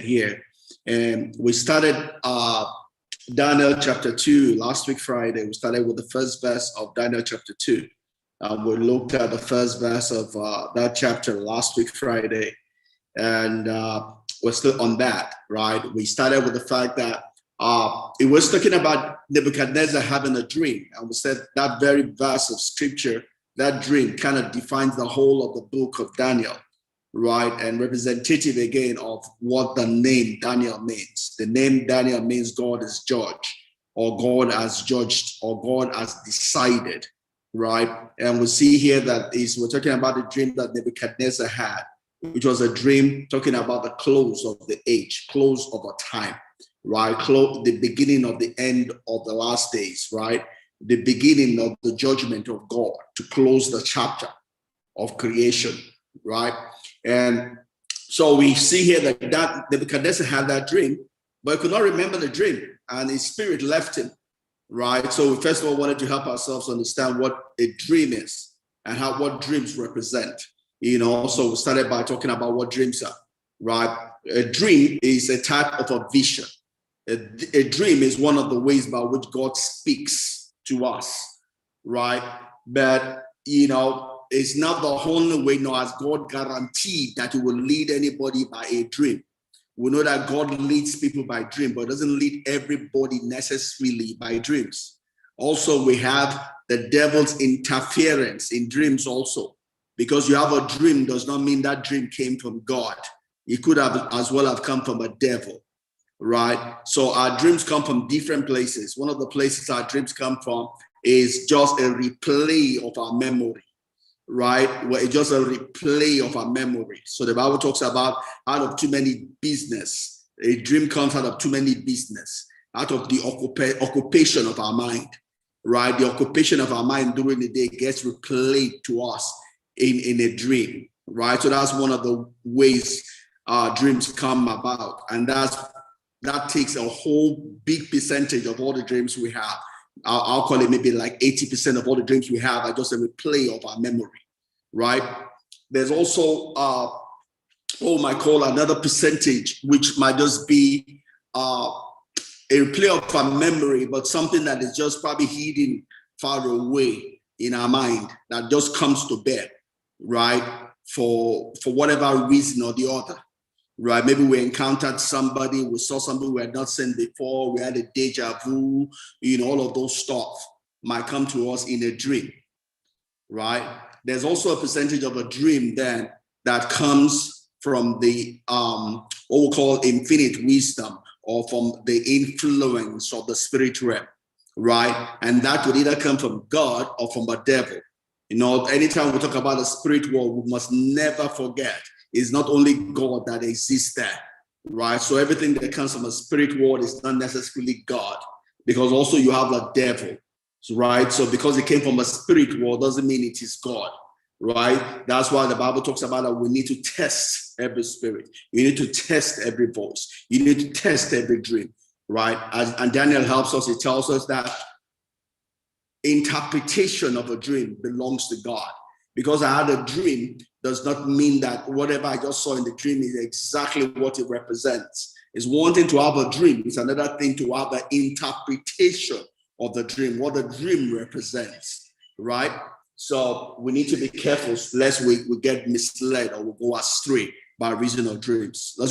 here. And we started Daniel chapter 2 last week, Friday. We started with the first verse of Daniel chapter 2. We looked at the first verse of that chapter last week, Friday. And we're still on that, right? We started with the fact that it was talking about Nebuchadnezzar having a dream. And we said that very verse of scripture, that dream kind of defines the whole of the book of Daniel, right? And representative again of what the name Daniel means. The name Daniel means God is judge, or God has judged, or God has decided, right? And we see here that we're talking about the dream that Nebuchadnezzar had, which was a dream talking about the close of the age, close of a time, right? The beginning of the end of the last days, right? The beginning of the judgment of God to close the chapter of creation, right? And so we see here that Nebuchadnezzar had that dream, but he could not remember the dream, and his spirit left him, right? So we first of all wanted to help ourselves understand what a dream is and what dreams represent. So we started by talking about what dreams are, right? A dream is a type of a vision. A dream is one of the ways by which God speaks to us, right? But, it's not the only way, nor has God guaranteed that he will lead anybody by a dream. We know that God leads people by dream, but doesn't lead everybody necessarily by dreams. Also, we have the devil's interference in dreams also. Because you have a dream does not mean that dream came from God. It could have as well have come from a devil, right? So our dreams come from different places. One of the places our dreams come from is just a replay of our memory, right? Where it's just a replay of our memory. So the Bible talks about out of too many business, a dream comes out of too many business, out of the occupation of our mind, right? The occupation of our mind during the day gets replayed to us in a dream, right? So that's one of the ways dreams come about. And that takes a whole big percentage of all the dreams we have. I'll call it maybe like 80% of all the dreams we have are just a replay of our memory, right? There's also might call another percentage, which might just be a replay of our memory, but something that is just probably hidden far away in our mind that just comes to bear, right? For whatever reason or the other, right? Maybe we encountered somebody, we saw somebody we had not seen before, we had a deja vu, all of those stuff might come to us in a dream, right? There's also a percentage of a dream then that comes from the what we call infinite wisdom, or from the influence of the spirit realm, right? And that would either come from God or from a devil. Anytime we talk about the spirit world, we must never forget it's not only God that exists there, right? So everything that comes from a spirit world is not necessarily God, because also you have a devil, right? So because it came from a spirit world doesn't mean it is God, right? That's why the Bible talks about that we need to test every spirit. You need to test every voice. You need to test every dream, right? And Daniel helps us. He tells us that interpretation of a dream belongs to God. Because I had a dream does not mean that whatever I just saw in the dream is exactly what it represents. It's one thing to have a dream. It's another thing to have an interpretation of the dream, what the dream represents, right? So we need to be careful lest we get misled or we go astray by reason of dreams.